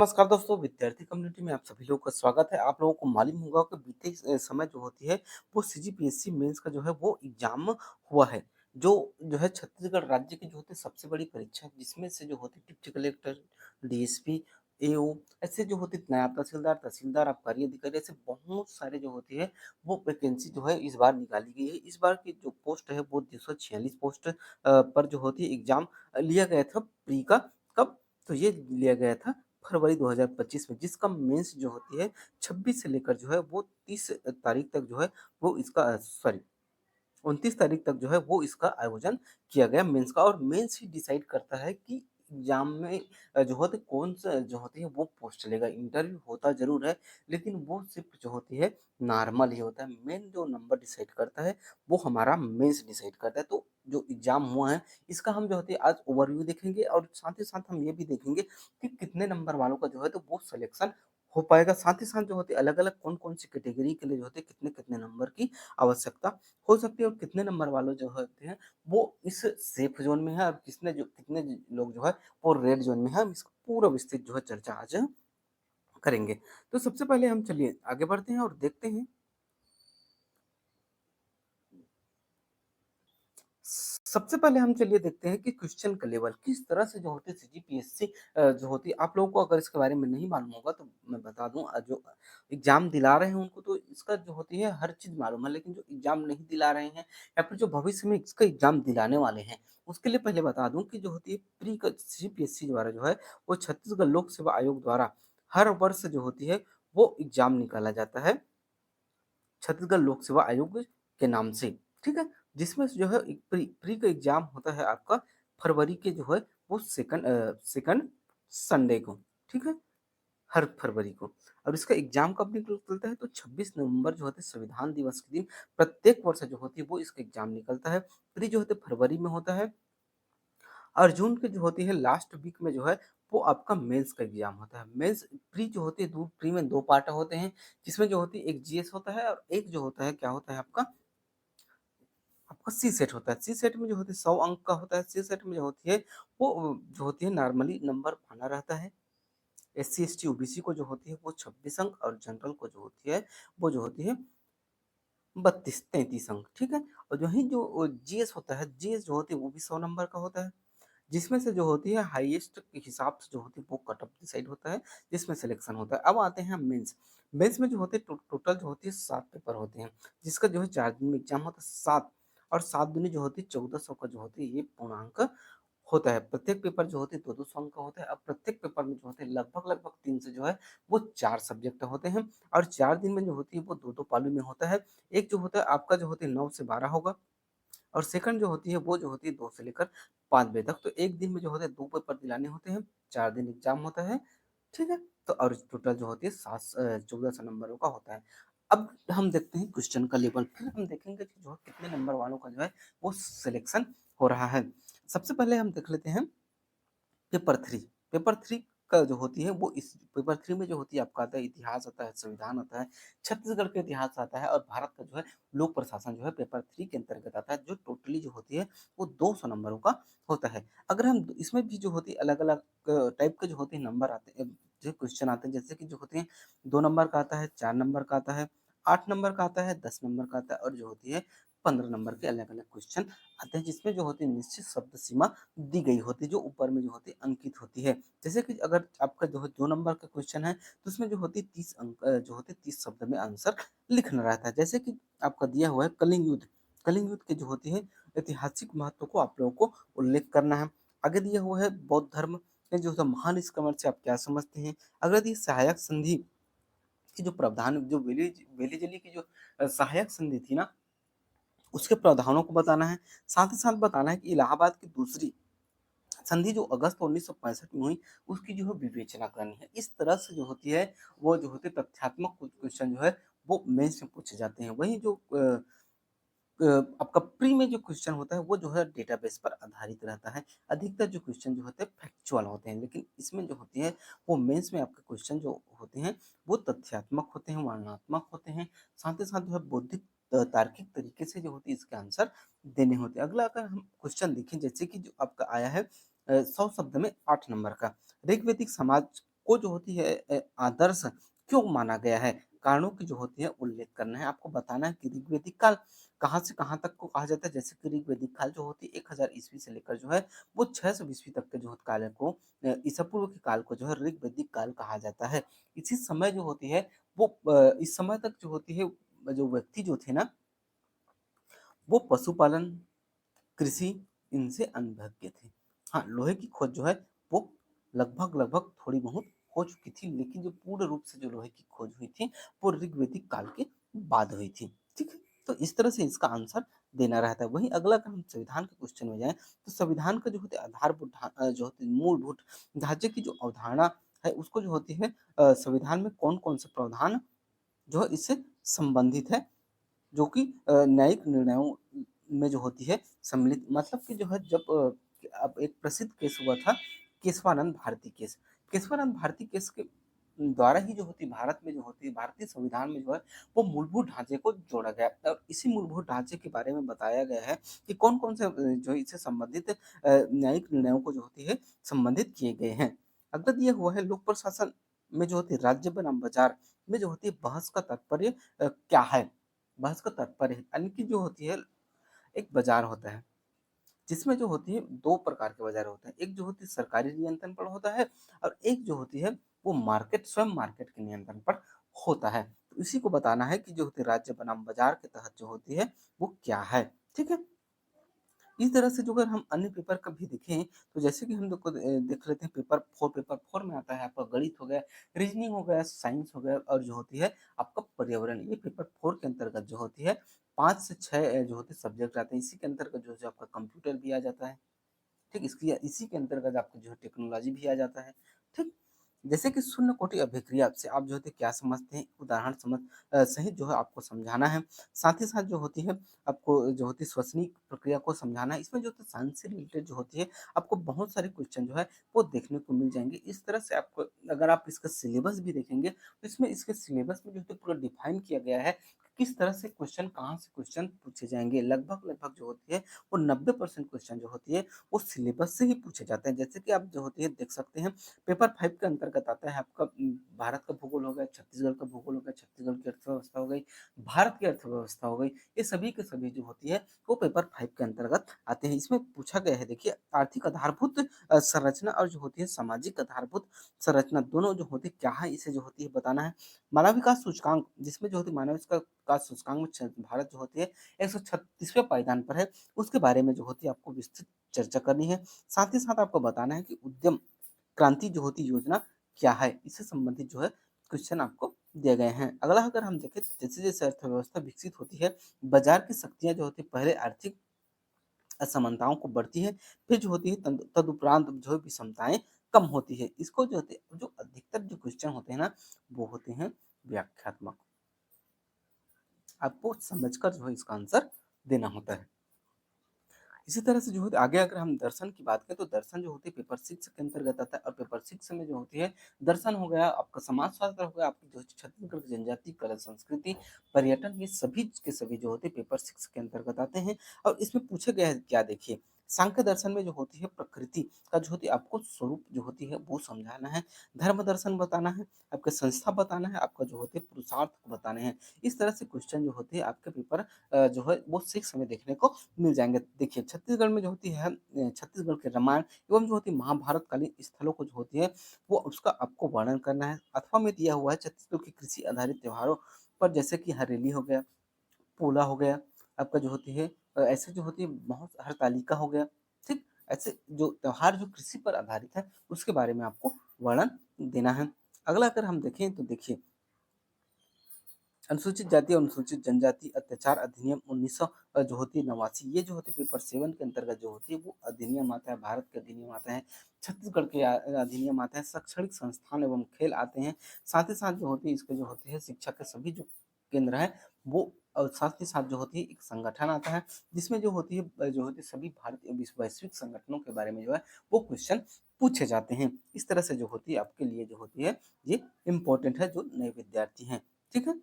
नमस्कार दोस्तों, विद्यार्थी कम्युनिटी में आप सभी लोगों का स्वागत है। आप लोगों को मालूम होगा कि बीते समय जो होती है, वो सीजीपीएससी मेंस का जो है वो एग्ज़ाम हुआ है। जो है छत्तीसगढ़ राज्य की जो होती है सबसे बड़ी परीक्षा है, जिसमें से जो होती है डिप्टी कलेक्टर, डीएसपी, एओ ऐसे जो होते नायब तहसीलदार, तहसीलदार, आबकारी अधिकारी ऐसे बहुत सारे जो होती है, वो वैकेंसी जो है इस बार निकाली गई है। इस बार की जो पोस्ट है वो 246 पोस्ट पर जो होती है एग्ज़ाम लिया गया था प्री का। कब? तो ये लिया गया था फरवरी 2025 में, जिसका मेंस जो होती है 26 से लेकर जो है वो 30 तारीख तक जो है वो इसका 29 तारीख तक जो है वो इसका आयोजन किया गया मेंस का। और मेंस ही डिसाइड करता है कि एग्जाम में जो होते कौन सा जो होती है वो पोस्ट चलेगा। इंटरव्यू होता ज़रूर है, लेकिन वो सिर्फ़ जो होती है नॉर्मल ही होता है। मेन जो नंबर डिसाइड करता है वो हमारा मेंस डिसाइड करता है। तो जो एग्ज़ाम हुआ है इसका हम जो होती है आज ओवरव्यू देखेंगे, और साथ ही साथ हम ये भी देखेंगे कि कितने नंबर वालों का जो है तो वो सिलेक्शन हो पाएगा। साथ ही साथ जो होती है अलग-अलग कौन-कौन सी कैटेगरी के लिए जो होते हैं कितने-कितने नंबर की आवश्यकता हो सकती है, और कितने नंबर वालों जो होते हैं वो इस सेफ ज़ोन में है, और कितने लोग जो है वो रेड ज़ोन में है। हम इसका पूरा विस्तृत जो है चर्चा आज करेंगे। तो सबसे पहले हम चलिए आगे बढ़ते हैं और देखते हैं। सबसे पहले हम चलिए देखते हैं कि क्वेश्चन का लेवल किस तरह से जो होते हैं सीजीपीएससी जो होती है। आप लोगों को अगर इसके बारे में नहीं मालूम होगा तो मैं बता दूं, जो एग्जाम दिला रहे हैं उनको तो इसका जो होती है हर चीज मालूम है, लेकिन जो एग्जाम नहीं दिला रहे हैं या फिर जो भविष्य में इसका एग्जाम दिलाने वाले हैं, उसके लिए पहले बता दूं कि जो होती है प्री सीजीपीएससी द्वारा जो है वो छत्तीसगढ़ लोक सेवा आयोग द्वारा हर वर्ष जो होती है वो एग्जाम निकाला जाता है छत्तीसगढ़ लोक सेवा आयोग के नाम से, ठीक है? जिसमें से जो है एक प्री प्री का एग्ज़ाम होता है आपका फरवरी के जो है वो सेकंड संडे को, ठीक है? हर फरवरी को। और इसका एग्ज़ाम कब निकलता है तो 26 नवंबर जो होता है संविधान दिवस के दिन प्रत्येक वर्ष जो होती है वो इसका एग्ज़ाम निकलता है। प्री जो होता है फरवरी में होता है, और जून की जो होती है लास्ट वीक में जो है वो आपका मेंस का एग्जाम होता है। मेंस प्री जो होती है दो प्री में 2 पार्ट होते हैं, जिसमें जो होती है एक जीएस होता है, और एक जो होता है क्या होता है आपका सी सेट होता है। सी सेट में जो होती है 100 अंक का होता है। सी सेट में जो होती है वो जो होती है नॉर्मली नंबर बना रहता है। एससी, एसटी, ओबीसी को जो होती है वो 26 अंक, और जनरल को जो होती है वो जो होती है 32-33 अंक, ठीक है? और वहीं जो जीएस होता है, जीएस जो होती है वो भी 100 नंबर का होता है। जिसमें से जो होती है हाईएस्ट के हिसाब से जो होती है वो कट ऑफ डिसाइड होता है, जिसमें सिलेक्शन होता है। अब आते हैं मेंस। मेंस में जो होते हैं टोटल जो होती है 7 पेपर होते हैं, जिसका जो है 4 दिन में एग्जाम होता है। 7 और 7 दूनी जो होती है 1400 का जो होती है ये पूर्णांक होता है। प्रत्येक पेपर जो होते हैं 2-2 सौ अंक का होता है। अब प्रत्येक पेपर में जो होते हैं लगभग-लगभग 3 से जो है वो 4 सब्जेक्ट होते हैं, और 4 दिन में जो होती है वो 2-2 पाली में होता है। एक जो होता है आपका जो होता है 9 से 12 होगा, और सेकंड जो होती है वो जो होती है 2 से लेकर 5 बजे तक। तो एक दिन में जो होता है 2 पेपर दिलाने होते हैं, 4 दिन एग्ज़ाम होता है, ठीक है? तो और टोटल जो होती है 1400 नंबरों का होता है। अब हम देखते हैं क्वेश्चन का लेवल, फिर हम देखेंगे कि जो है कितने नंबर वालों का जो है वो सिलेक्शन हो रहा है। सबसे पहले हम देख लेते हैं पेपर 3। पेपर 3 का जो होती है वो इस पेपर 3 में जो होती है आपका आता है इतिहास आता है, संविधान आता है, छत्तीसगढ़ का इतिहास आता है, और भारत का जो है लोक प्रशासन जो है पेपर 3 के अंतर्गत आता है, जो टोटली जो होती है वो 200 नंबरों का होता है। अगर हम इसमें भी जो होती है अलग-अलग टाइप के जो होते हैं नंबर आते हैं, जो क्वेश्चन आते हैं, जैसे कि जो होते हैं 2 नंबर का आता है, 4 नंबर का आता है, 8 नंबर का आता है, 10 नंबर का आता है, और जो होती है 15 नंबर के अलग-अलग क्वेश्चन आते हैं, जिसमें जो होती है निश्चित शब्द सीमा दी गई होती है, जो ऊपर में जो होती है अंकित होती है। जैसे कि अगर आपका जो है 2 नंबर का क्वेश्चन है, तो उसमें जो होती है 30 अंक जो होते हैं 30 शब्द में आंसर लिखना रहता है। जैसे कि आपका दिया हुआ है कलिंग युद्ध। कलिंग युद्ध की जो होती है ऐतिहासिक महत्व को आप लोगों को उल्लेख करना है। आगे दिया हुआ है बौद्ध धर्म में जो है महान स्कंद से आप क्या समझते हैं? अगर ये सहायक संधि की जो प्रावधान जो वेलीजली की जो सहायक संधि थी ना, उसके प्रावधानों को बताना है। साथ ही साथ बताना है कि इलाहाबाद की दूसरी संधि जो अगस्त 1965 में हुई, उसकी जो है विवेचना करनी है। इस तरह से जो होती है, वो जो होते हैं तथ्यात्मक कुछ क्वेश्चन जो है, वो मेंस में पूछे जाते हैं। वहीं जो आपका प्री में जो क्वेश्चन होता है, वो जो है डेटाबेस पर आधारित रहता है। अधिकतर जो क्वेश्चन जो होते हैं फैक्चुअल होते हैं, लेकिन इसमें जो होती है, वो मेंस में आपके क्वेश्चन जो होते हैं, वो तथ्यात्मक होते हैं, वर्णनात्मक होते हैं। साथ ही साथ जो है बौद्धिक तार्किक तरीके से जो होती है इसके आंसर देने होते हैं। अगला अगर हम क्वेश्चन देखें, जैसे कि जो आपका आया है 100 शब्द में 8 नंबर का, ऋग्वैदिक समाज को जो होती है आदर्श क्यों माना गया है? कारणों की जो होती है उल्लेख करना है। आपको बताना है कि ऋग्वेदिक काल कहाँ से कहाँ तक को कहा जाता है। जैसे कि ऋग्वेदिक काल जो होती है 1000 ईस्वी से लेकर जो है वो 600 ईस्वी तक के जो काल को ईसा पूर्व के काल को जो है ऋग्वेदिक काल कहा जाता है। इसी समय जो होती है वो इस समय तक जो होती है जो व्यक्ति जो थे ना वो पशुपालन, कृषि इनसे अनभिज्ञ थे। हाँ, लोहे की खोज जो है वो लगभग थोड़ी बहुत हो चुकी थी, लेकिन जो पूर्ण रूप से जो लोहे की खोज हुई थी वो ऋग्वेदिक काल के बाद हुई थी। ठीक है, तो इस तरह से इसका आंसर देना रहता है। वहीं अगला अगर हम संविधान के क्वेश्चन में जाएं तो संविधान का जो होते आधारभूत जो होते मूलभूत ढांचे की जो अवधारणा है उसको जो होती है संविधान में कौन कौन से प्रावधान जो है इससे संबंधित है, जो कि न्यायिक निर्णयों में जो होती है सम्मिलित। मतलब कि जो है जब अब एक प्रसिद्ध केस हुआ था केशवानंद भारती केस। केशवानंद भारती केस के द्वारा ही जो होती भारत में जो होती है भारतीय संविधान में जो है वो मूलभूत ढांचे को जोड़ा गया और इसी मूलभूत ढांचे के बारे में बताया गया है कि कौन कौन से जो इससे संबंधित न्यायिक निर्णयों को जो होती है संबंधित किए गए हैं। अगला दिया हुआ है लोक प्रशासन में जो होती है राज्य बनाम बाजार में जो होती है बहस का तात्पर्य क्या है। बहस का तात्पर्य है यानी कि जो होती है एक बाजार होता है जिसमें जो होती है दो प्रकार के बाजार होते हैं। एक जो होती है सरकारी नियंत्रण पर होता है और एक जो होती है वो मार्केट स्वयं मार्केट के नियंत्रण पर होता है। तो इसी को बताना है कि जो होती है राज्य बनाम बाजार के तहत जो होती है वो क्या है। ठीक है, इस तरह से जो अगर हम अन्य पेपर का भी देखें तो जैसे कि हम लोग को देख लेते हैं पेपर फोर में आता है आपका गणित हो गया, रीजनिंग हो गया, साइंस हो गया और जो होती है आपका पर्यावरण। ये पेपर फोर के अंतर्गत जो होती है 5 से 6 जो होते सब्जेक्ट आते हैं। इसी के अंतर्गत जो है आपका कंप्यूटर भी आ जाता है। ठीक, इसकी इसी के अंतर्गत आपको जो है टेक्नोलॉजी भी आ जाता है। ठीक, जैसे कि शून्य कोटि अभिक्रिया से आप जो होते क्या समझते हैं उदाहरण सहित जो है आपको समझाना है। साथ ही साथ जो होती है आपको जो होती है श्वसनिक प्रक्रिया को समझाना है। इसमें जो होता है साइंस से रिलेटेड जो होती है आपको बहुत सारे क्वेश्चन जो है वो देखने को मिल जाएंगे। इस तरह से आपको अगर आप इसका सिलेबस भी देखेंगे तो इसमें इसके सिलेबस में जो है पूरा डिफाइन किया गया है कि किस तरह से क्वेश्चन कहाँ से क्वेश्चन पूछे जाएंगे। लगभग लगभग जो होती है वो 90% क्वेश्चन जो होती है वो सिलेबस से ही पूछे जाते हैं। जैसे कि आप जो होती है देख सकते हैं पेपर 5 के अंतर्गत आता है आपका भारत का भूगोल हो गया, छत्तीसगढ़ का भूगोल हो गया, छत्तीसगढ़ की अर्थव्यवस्था हो गई, भारत की अर्थव्यवस्था हो गई। ये सभी के सभी जो होती है वो पेपर 5 के अंतर्गत आते हैं। इसमें पूछा गया है देखिए आर्थिक आधारभूत संरचना और जो होती है सामाजिक आधारभूत संरचना दोनों जो होती है क्या है इसे जो होती है बताना है। मानव विकास सूचकांक जिसमें जो होती है मानव विकास सूचकांक में भारत जो होती है 136वें पायदान पर है। उसके बारे में जो होती है आपको विस्तृत चर्चा करनी है। साथ ही साथ आपको बताना है कि उद्यम क्रांति जो होती योजना क्या है, इससे संबंधित जो है क्वेश्चन आपको दिए गए हैं। अगला अगर हम देखें जैसे जैसे अर्थव्यवस्था विकसित होती है बाजार की शक्तियां जो होती है पहले आर्थिक असमानताओं को बढ़ती है, फिर जो होती है तदुपरांत जो है विषमताएं कम होती है। इसको जो होते जो अधिकतर जो क्वेश्चन होते हैं ना वो होते हैं व्याख्यात्मक। आपको समझकर जो है इसका आंसर देना होता है। इसी तरह से जो होती है आगे अगर हम दर्शन की बात करें तो दर्शन जो होती है पेपर 6 के अंतर्गत आता है और पेपर 6 में जो होती है दर्शन हो गया, आपका समाजशास्त्र हो गया, आपकी जो छत्तीसगढ़ की जनजाति, कला, संस्कृति, पर्यटन, ये सभी के सभी जो होते हैं पेपर 6 के अंतर्गत आते हैं। और इसमें पूछे गए हैं क्या देखिए सांख्य दर्शन में जो होती है प्रकृति का जो होती है आपको स्वरूप जो होती है वो समझाना है। धर्म दर्शन बताना है, आपका संस्था बताना है, आपका जो होते है पुरुषार्थ को बताने हैं। इस तरह से क्वेश्चन जो होते हैं आपके पेपर जो है वो 6 में देखने को मिल जाएँगे। देखिए छत्तीसगढ़ में जो होती है छत्तीसगढ़ के रामायण एवं जो होती है महाभारत कालीन स्थलों को जो होती है वो उसका आपको वर्णन करना है। अथवा में दिया हुआ है छत्तीसगढ़ के कृषि आधारित त्योहारों पर जैसे कि हरेली हो गया, पोला हो गया, आपका जो होती है ऐसे जो होती है बहुत हरतालिका हो गया, ठीक? ऐसे जो त्योहार जो कृषि पर आधारित है उसके बारे में आपको वर्णन देना है। अगला अगर हम देखें तो देखिए अनुसूचित जाति और अनुसूचित जनजाति अत्याचार अधिनियम 1900 जो होती है 89 ये जो होती है पेपर 7 के अंतर्गत जो होती है वो अधिनियम आता है। भारत के अधिनियम आते हैं, छत्तीसगढ़ के अधिनियम आते हैं, शैक्षणिक संस्थान एवं खेल आते हैं। साथ ही साथ जो होती है इसके जो होती है शिक्षा के सभी जो केंद्र है वो और साथ ही साथ जो होती है एक संगठन आता है जिसमें जो होती है सभी भारतीय वैश्विक संगठनों के बारे में जो है वो क्वेश्चन पूछे जाते हैं। इस तरह से जो होती है आपके लिए जो होती है ये इम्पोर्टेंट है जो नए विद्यार्थी हैं। ठीक है,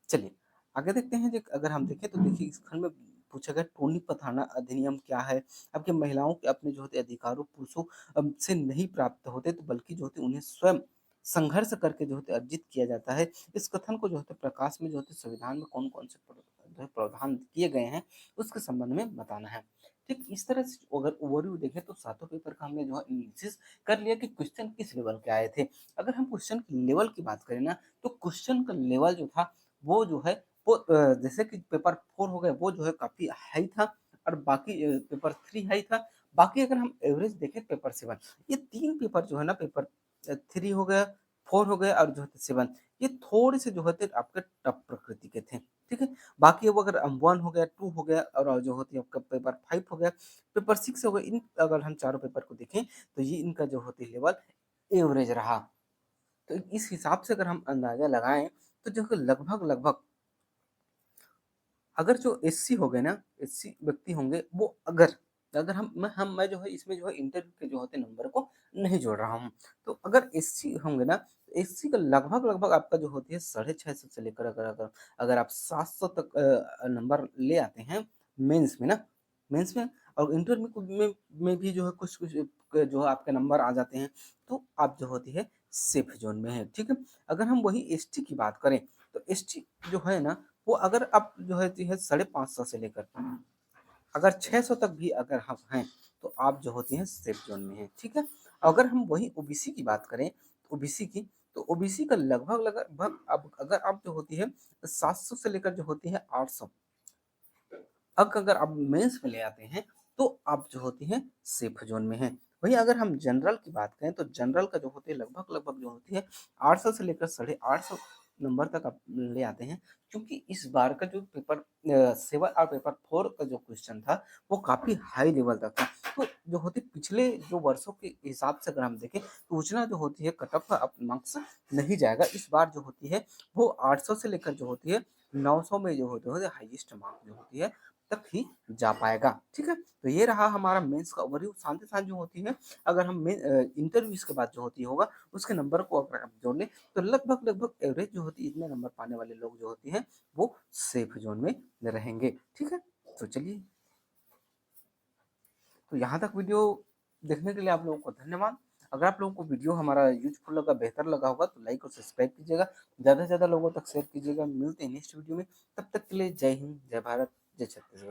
चलिए आगे देखते हैं। अगर हम देखें तो देखिए इस खंड में पूछा गया टोनी पथाना अधिनियम क्या है। आपके महिलाओं के अपने जो होते अधिकारों पुरुषों से नहीं प्राप्त होते तो बल्कि जो होते उन्हें स्वयं संघर्ष करके जो होते अर्जित किया जाता है। इस कथन को जो होते प्रकाश में जो होते संविधान में कौन-कौन से जो है प्रावधान किए गए हैं, उसके संबंध में बताना है। ठीक इस तरह से अगर ओवरव्यू देखें तो सातों पेपर का हमने जो है एनालिसिस कर लिया कि क्वेश्चन किस लेवल के आए थे। अगर हम क्वेश्चन की लेवल की बात करें ना, तो क्वेश्चन का लेवल जो था वो जो है वो जैसे कि पेपर 4 हो गया वो जो है काफ़ी हाई था और बाकी पेपर 3 हाई था। बाकी अगर हम एवरेज देखें पेपर 7, ये 3 पेपर जो है ना, पेपर 3 हो गया, 4 हो गया और जो है 7, ये थोड़े से जो होते आपके टफ प्रकृति के थे, ठीक है? बाकी अब अगर 1 हो गया, 2 हो गया और जो होती है आपका पेपर 5 हो गया, पेपर 6 हो गया, इन अगर हम चारों पेपर को देखें तो ये इनका जो होती है लेवल एवरेज रहा। तो इस हिसाब से अगर हम अंदाज़ा लगाएँ तो जो है लगभग-लगभग अगर जो एससी हो गए ना, एससी व्यक्ति होंगे वो अगर अगर मैं जो है इसमें जो है इंटरव्यू के जो होते नंबर को नहीं जोड़ रहा हूँ। तो अगर एससी होंगे ना, तो एससी का लगभग-लगभग आपका जो होती है 650 से लेकर अगर अगर अगर आप 700 तक नंबर ले आते हैं मेंस में ना, मेंस में और इंटरव्यू में भी जो है कुछ-कुछ जो है आपके नंबर आ जाते हैं, तो आप जो होती है सेफ ज़ोन में हैं, ठीक है? अगर हम वही एसटी की बात करें, तो एसटी जो है ना वो अगर आप जो है 550 से लेकर अगर 600 तक भी अगर हम हैं, तो आप जो होती हैं सेफ ज़ोन में हैं, ठीक है? अगर हम वही ओबीसी की बात करें, ओबीसी की, तो ओबीसी का लगभग अब अगर आप जो होती है 700 से लेकर जो होती है 800 अगर आप मेंस में ले आते हैं, तो आप जो होती हैं सेफ ज़ोन में हैं। वहीं अगर हम जनरल की बात करें, तो जनरल का जो होती है लगभग-लगभग जो होती है 800 से लेकर 850 नंबर तक आप ले आते हैं। क्योंकि इस बार का जो पेपर 7 और पेपर 4 का जो क्वेश्चन था, वो काफ़ी हाई लेवल तक था। तो जो होती पिछले जो वर्षों के हिसाब से अगर हम देखें, तो उतना जो होती है कट ऑफ अप मार्क्स नहीं जाएगा। इस बार जो होती है, वो 800 से लेकर जो होती है 900 में जो होते हैं हाईएस्ट मार्क जो होती है तक ही जा पाएगा, ठीक है? तो ये रहा हमारा मेंस का ओवरव्यू। साथ ही साथ जो होती है अगर हम इंटरव्यूज़ के बाद जो होती होगा उसके नंबर को अगर आप जोड़ लें तो लगभग-लगभग एवरेज जो होती है इतने नंबर पाने वाले लोग जो होती हैं वो सेफ ज़ोन में रहेंगे, ठीक है? तो चलिए, तो यहाँ तक वीडियो देखने के लिए आप लोगों को धन्यवाद। अगर आप लोगों को वीडियो हमारा यूज़फुल लगा, बेहतर लगा होगा तो लाइक और सब्सक्राइब कीजिएगा। ज़्यादा से ज़्यादा लोगों तक शेयर कीजिएगा। मिलते हैं नेक्स्ट वीडियो में, तब तक के लिए जय हिंद, जय भारत, जय छत्तीसगढ़।